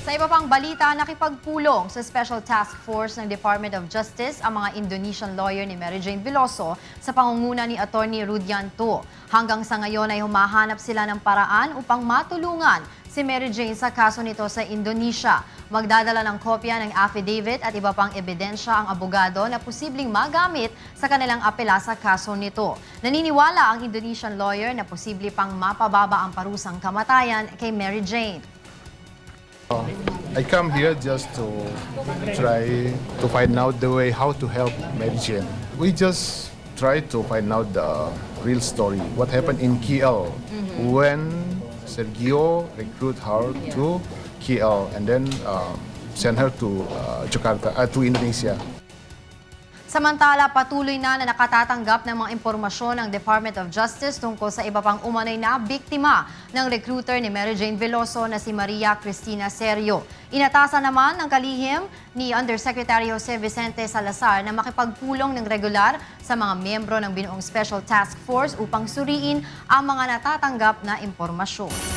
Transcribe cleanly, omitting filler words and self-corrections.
Sa iba pang balita, nakipagpulong sa Special Task Force ng Department of Justice ang mga Indonesian lawyer ni Mary Jane Veloso sa pangunguna ni Attorney Rudianto. Hanggang sa ngayon ay humahanap sila ng paraan upang matulungan si Mary Jane sa kaso nito sa Indonesia. Magdadala ng kopya ng affidavit at iba pang ebidensya ang abogado na posibleng magamit sa kanilang apela sa kaso nito. Naniniwala ang Indonesian lawyer na posible pang mapababa ang parusang kamatayan kay Mary Jane. I come here just to try to find out the way how to help Mary Jane. We just try to find out the real story, what happened in KL when Sergio recruit her to KL and then send her to Jakarta, to Indonesia. Samantala, patuloy na nakatatanggap ng mga impormasyon ng Department of Justice tungkol sa iba pang umanay na biktima ng recruiter ni Mary Jane Veloso na si Maria Cristina Serio. Inatasan naman ng kalihim ni Undersecretary Jose Vicente Salazar na makipagpulong ng regular sa mga miyembro ng binuong Special Task Force upang suriin ang mga natatanggap na impormasyon.